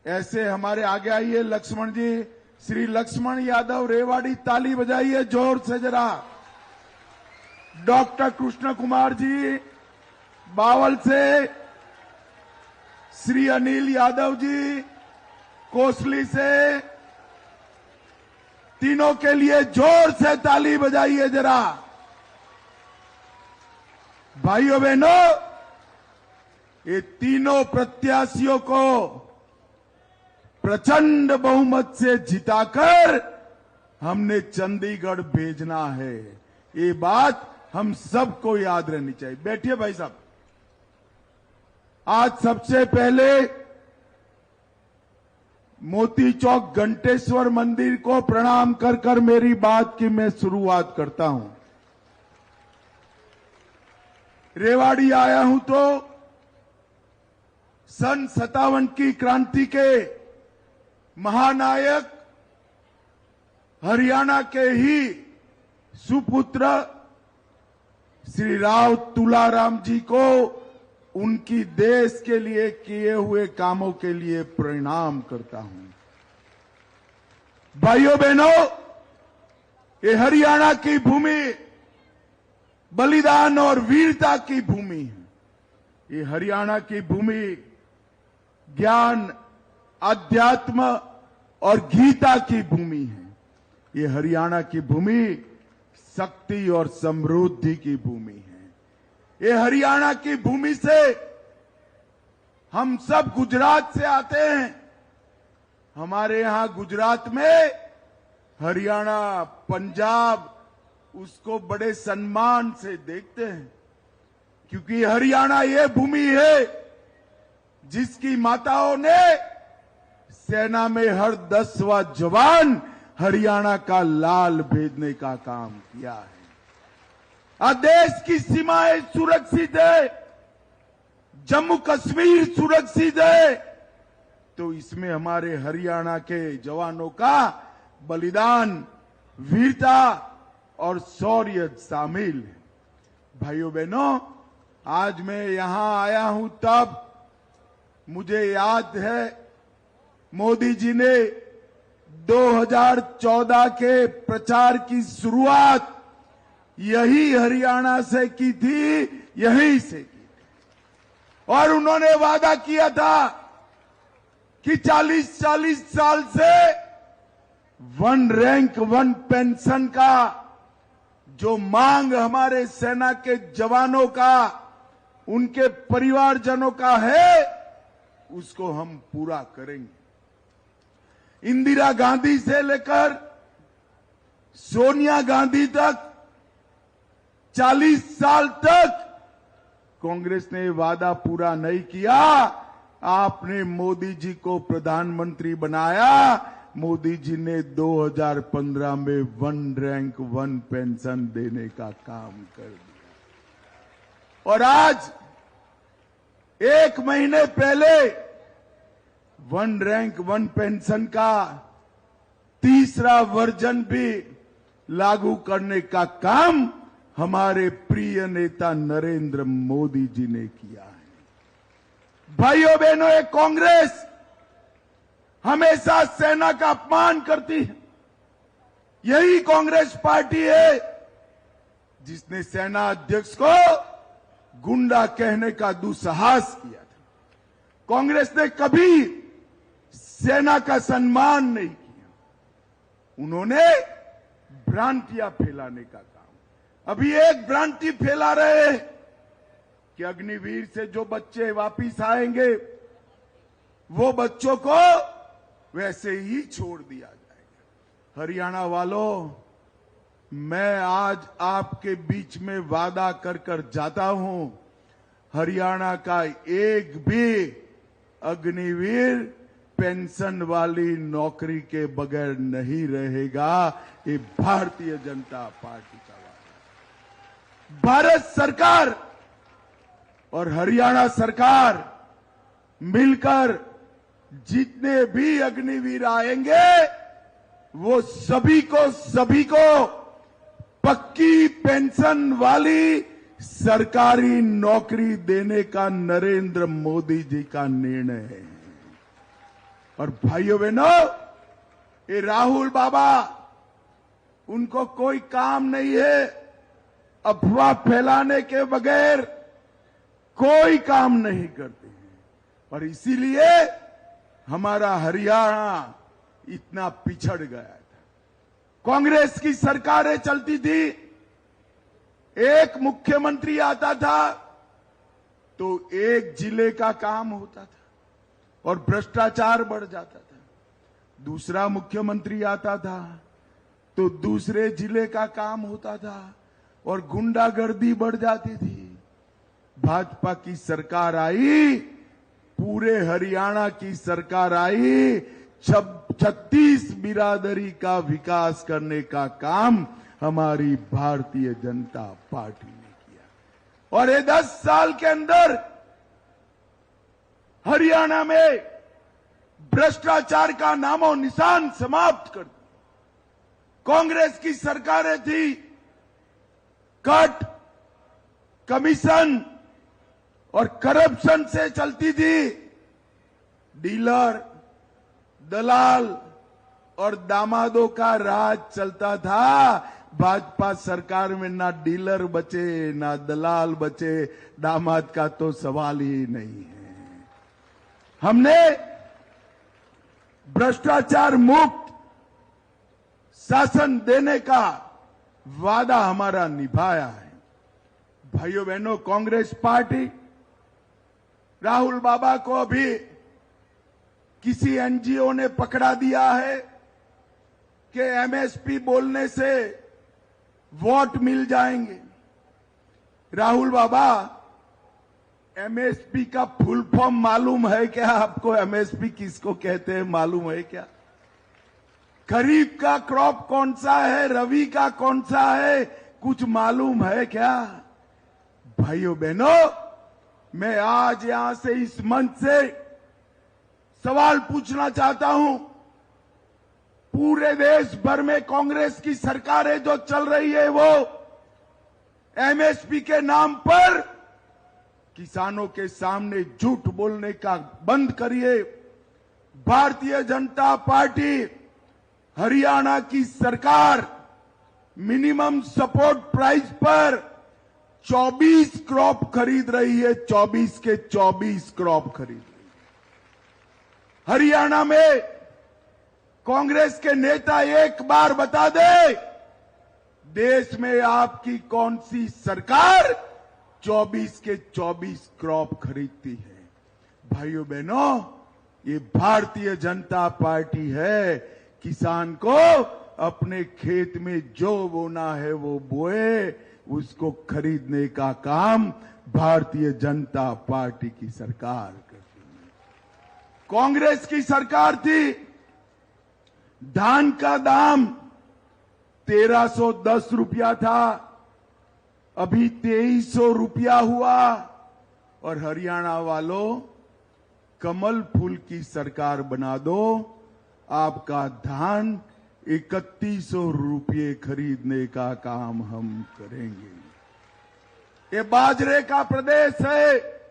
ऐसे हमारे आगे आइए लक्ष्मण जी, श्री लक्ष्मण यादव रेवाड़ी, ताली बजाइए जोर से जरा। डॉक्टर कृष्ण कुमार जी बावल से, श्री अनिल यादव जी कोसली से, तीनों के लिए जोर से ताली बजाइए जरा। भाइयों बहनों, ये तीनों प्रत्याशियों को प्रचंड बहुमत से जिताकर हमने चंडीगढ़ भेजना है। ये बात हम सबको याद रहनी चाहिए। बैठिए भाई साहब। आज सबसे पहले मोती चौक घंटेश्वर मंदिर को प्रणाम कर कर मेरी बात की मैं शुरुआत करता हूं। रेवाड़ी आया हूं तो सन 57 की क्रांति के महानायक हरियाणा के ही सुपुत्र श्री राव तुलाराम जी को उनकी देश के लिए किए हुए कामों के लिए प्रणाम करता हूं। भाइयों बहनों, ये हरियाणा की भूमि बलिदान और वीरता की भूमि है। ये हरियाणा की भूमि ज्ञान, अध्यात्म और गीता की भूमि है। ये हरियाणा की भूमि शक्ति और समृद्धि की भूमि है। ये हरियाणा की भूमि से हम सब गुजरात से आते हैं। हमारे यहां गुजरात में हरियाणा, पंजाब उसको बड़े सम्मान से देखते हैं, क्योंकि हरियाणा ये भूमि है जिसकी माताओं ने सेना में हर 10वां जवान हरियाणा का लाल भेजने का काम किया है। आज देश की सीमाएं सुरक्षित है, जम्मू कश्मीर सुरक्षित है, तो इसमें हमारे हरियाणा के जवानों का बलिदान, वीरता और शौर्य शामिल है। भाइयों बहनों, आज मैं यहां आया हूं तब मुझे याद है मोदी जी ने 2014 के प्रचार की शुरुआत यही हरियाणा से की थी, यहीं से की थी। और उन्होंने वादा किया था कि 40 साल से 1 रैंक 1 पेंशन का जो मांग हमारे सेना के जवानों का, उनके परिवारजनों का है, उसको हम पूरा करेंगे। इंदिरा गांधी से लेकर सोनिया गांधी तक 40 साल तक कांग्रेस ने वादा पूरा नहीं किया। आपने मोदी जी को प्रधानमंत्री बनाया। मोदी जी ने 2015 में 1 रैंक 1 पेंशन देने का काम कर दिया। और आज 1 महीने पहले 1 रैंक 1 पेंशन का तीसरा वर्जन भी लागू करने का काम हमारे प्रिय नेता नरेंद्र मोदी जी ने किया है। भाइयों बहनों, ये कांग्रेस हमेशा सेना का अपमान करती है। यही कांग्रेस पार्टी है जिसने सेना अध्यक्ष को गुंडा कहने का दुस्साहस किया था। कांग्रेस ने कभी सेना का सम्मान नहीं किया। उन्होंने भ्रांतियां फैलाने का काम, अभी एक भ्रांति फैला रहे हैं कि अग्निवीर से जो बच्चे वापिस आएंगे वो बच्चों को वैसे ही छोड़ दिया जाएगा। हरियाणा वालों, मैं आज आपके बीच में वादा कर कर जाता हूं, हरियाणा का एक भी अग्निवीर पेंशन वाली नौकरी के बगैर नहीं रहेगा। ये भारतीय जनता पार्टी का वादा। भारत सरकार और हरियाणा सरकार मिलकर जितने भी अग्निवीर आएंगे वो सभी को पक्की पेंशन वाली सरकारी नौकरी देने का नरेंद्र मोदी जी का निर्णय है। और भाइयों बहनों, ये राहुल बाबा, उनको कोई काम नहीं है, अफवाह फैलाने के बगैर कोई काम नहीं करते हैं। और इसीलिए हमारा हरियाणा इतना पिछड़ गया था। कांग्रेस की सरकारें चलती थी, एक मुख्यमंत्री आता था तो एक जिले का काम होता था और भ्रष्टाचार बढ़ जाता था। दूसरा मुख्यमंत्री आता था तो दूसरे जिले का काम होता था और गुंडागर्दी बढ़ जाती थी। भाजपा की सरकार आई, पूरे हरियाणा की सरकार आई, 36 बिरादरी का विकास करने का काम हमारी भारतीय जनता पार्टी ने किया। और ये 10 साल के अंदर हरियाणा में भ्रष्टाचार का नामो निशान समाप्त कर दिया। कांग्रेस की सरकारें थी, कट, कमीशन और करप्शन से चलती थी। डीलर, दलाल और दामादों का राज चलता था। भाजपा सरकार में ना डीलर बचे, ना दलाल बचे, दामाद का तो सवाल ही नहीं है। हमने भ्रष्टाचार मुक्त शासन देने का वादा हमारा निभाया है। भाइयों बहनों, कांग्रेस पार्टी राहुल बाबा को अभी किसी एनजीओ ने पकड़ा दिया है कि एमएसपी बोलने से वोट मिल जाएंगे। राहुल बाबा, एमएसपी का फुल फॉर्म मालूम है क्या आपको? एमएसपी किसको कहते हैं मालूम है क्या? खरीफ का क्रॉप कौन सा है, रबी का कौन सा है, कुछ मालूम है क्या? भाइयों बहनों, मैं आज यहां से इस मंच से सवाल पूछना चाहता हूं। पूरे देश भर में कांग्रेस की सरकारें जो चल रही है वो एमएसपी के नाम पर किसानों के सामने झूठ बोलने का बंद करिए। भारतीय जनता पार्टी हरियाणा की सरकार मिनिमम सपोर्ट प्राइस पर 24 क्रॉप खरीद रही है, 24 के 24 क्रॉप खरीद रही है। हरियाणा में कांग्रेस के नेता एक बार बता दे, देश में आपकी कौन सी सरकार 24 के 24 क्रॉप खरीदती है? भाइयों बहनों, ये भारतीय जनता पार्टी है। किसान को अपने खेत में जो बोना है वो बोए, उसको खरीदने का काम भारतीय जनता पार्टी की सरकार करती है। कांग्रेस की सरकार थी, धान का दाम 1310 रुपया था, अभी 2300 रुपया हुआ। और हरियाणा वालों, कमल फूल की सरकार बना दो, आपका धान 3100 रुपये खरीदने का काम हम करेंगे। ये बाजरे का प्रदेश है,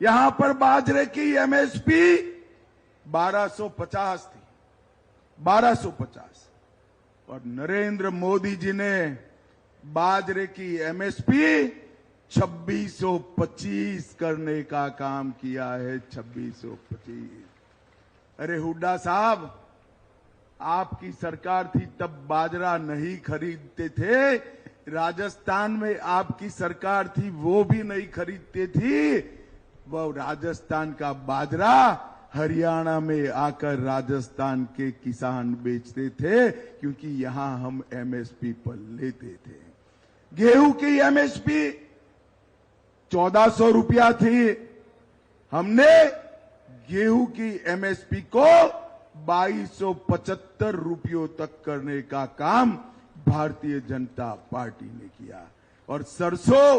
यहां पर बाजरे की एमएसपी 1250 थी, 1250। और नरेंद्र मोदी जी ने बाजरे की एमएसपी 2625 करने का काम किया है, 2625। अरे हुड्डा साहब, आपकी सरकार थी तब बाजरा नहीं खरीदते थे, राजस्थान में आपकी सरकार थी वो भी नहीं खरीदते थी। वो राजस्थान का बाजरा हरियाणा में आकर राजस्थान के किसान बेचते थे, क्योंकि यहां हम एमएसपी पर लेते थे। गेहूं की एमएसपी 1400 रुपया थी, हमने गेहूं की एमएसपी को 2275 रुपयों तक करने का काम भारतीय जनता पार्टी ने किया। और सरसों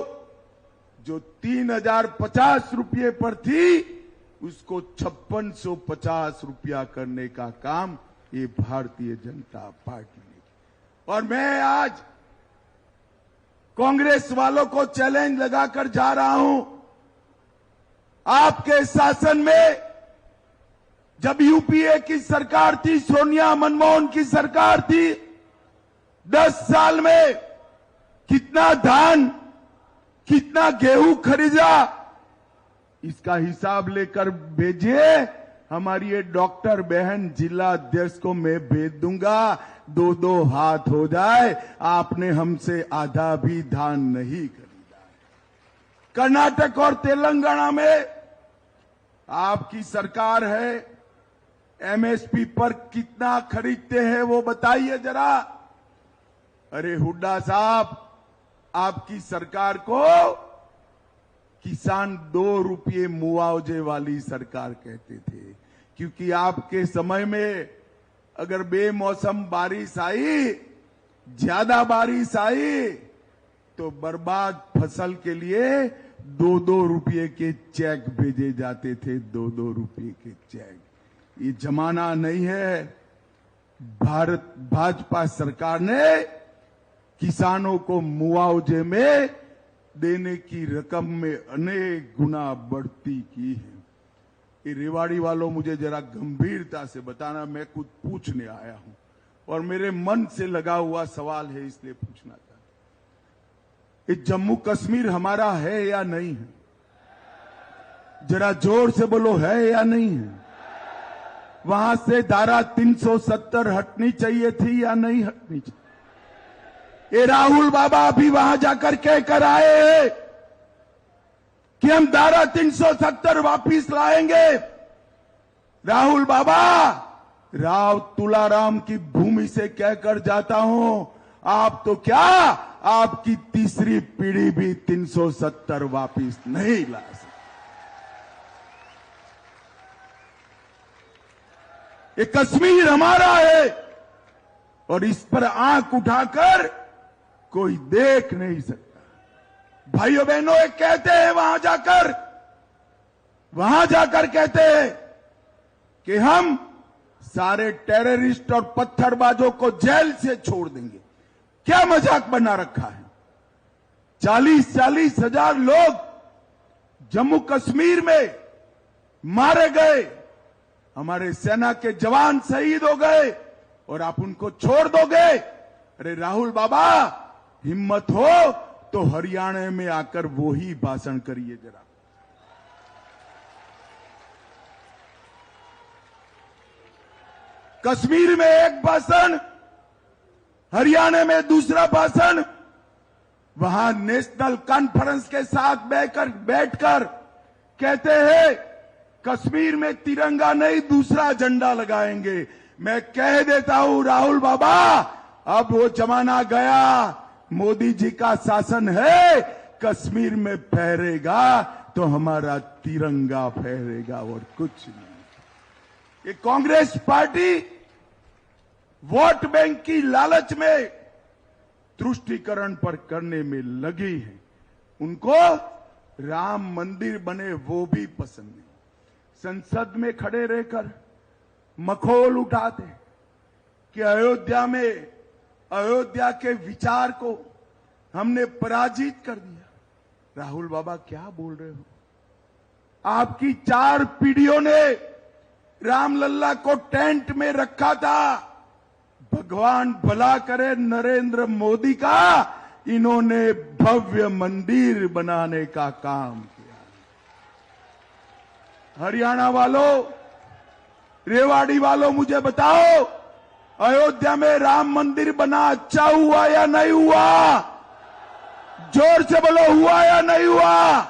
जो 3050 रुपये पर थी, उसको 5650 रुपया करने का काम ये भारतीय जनता पार्टी ने किया। और मैं आज कांग्रेस वालों को चैलेंज लगाकर जा रहा हूं, आपके शासन में जब यूपीए की सरकार थी, सोनिया मनमोहन की सरकार थी, 10 साल में कितना धान, कितना गेहूं खरीदा, इसका हिसाब लेकर भेजिए। हमारी ये डॉक्टर बहन जिला अध्यक्ष को मैं भेज दूंगा, 2-2 हाथ हो जाए। आपने हमसे आधा भी धान नहीं खरीदा। कर्नाटक और तेलंगाना में आपकी सरकार है, एमएसपी पर कितना खरीदते हैं वो बताइए जरा। अरे हुड्डा साहब, आपकी सरकार को किसान 2 रुपये मुआवजे वाली सरकार कहते थे, क्योंकि आपके समय में अगर बेमौसम बारिश आई, ज्यादा बारिश आई, तो बर्बाद फसल के लिए 2-2 रुपये के चेक भेजे जाते थे, 2-2 रुपये के चेक। ये जमाना नहीं है। भारत भाजपा सरकार ने किसानों को मुआवजे में देने की रकम में अनेक गुना बढ़ती की है। ये रेवाड़ी वालों, मुझे जरा गंभीरता से बताना, मैं कुछ पूछने आया हूं और मेरे मन से लगा हुआ सवाल है, इसलिए पूछना चाहता हूं। ये जम्मू कश्मीर हमारा है या नहीं है? जरा जोर से बोलो, है या नहीं है? वहां से धारा 370 हटनी चाहिए थी या नहीं हटनी चाहिए? ये राहुल बाबा अभी वहां जाकर कह कर आए हैं कि हम धारा 370 वापिस लाएंगे। राहुल बाबा, राव तुलाराम की भूमि से कहकर जाता हूं, आप तो क्या, आपकी तीसरी पीढ़ी भी 370 वापिस नहीं ला सकती। ये कश्मीर हमारा है और इस पर आंख उठाकर कोई देख नहीं सकता। भाइयों बहनों, एक कहते हैं वहां जाकर कहते हैं कि हम सारे टेररिस्ट और पत्थरबाजों को जेल से छोड़ देंगे। क्या मजाक बना रखा है? 40-40 हजार लोग जम्मू कश्मीर में मारे गए, हमारे सेना के जवान शहीद हो गए और आप उनको छोड़ दोगे? अरे राहुल बाबा, हिम्मत हो तो हरियाणा में आकर वो ही भाषण करिए जरा। कश्मीर में एक भाषण, हरियाणा में दूसरा भाषण, वहां नेशनल कॉन्फ्रेंस के साथ बैठकर कहते हैं कश्मीर में तिरंगा नहीं, दूसरा झंडा लगाएंगे। मैं कह देता हूं राहुल बाबा, अब वो जमाना गया। मोदी जी का शासन है, कश्मीर में फहरेगा तो हमारा तिरंगा फहरेगा और कुछ नहीं। ये कांग्रेस पार्टी वोट बैंक की लालच में तुष्टीकरण पर करने में लगी है। उनको राम मंदिर बने वो भी पसंद नहीं। संसद में खड़े रहकर मखौल उठाते कि अयोध्या के विचार को हमने पराजित कर दिया। राहुल बाबा, क्या बोल रहे हो? आपकी 4 पीढ़ियों ने रामलल्ला को टेंट में रखा था। भगवान भला करे नरेंद्र मोदी का, इन्होंने भव्य मंदिर बनाने का काम किया। हरियाणा वालों, रेवाड़ी वालों, मुझे बताओ, अयोध्या में राम मंदिर बना अच्छा हुआ या नहीं हुआ? जोर से बोलो, हुआ या नहीं हुआ?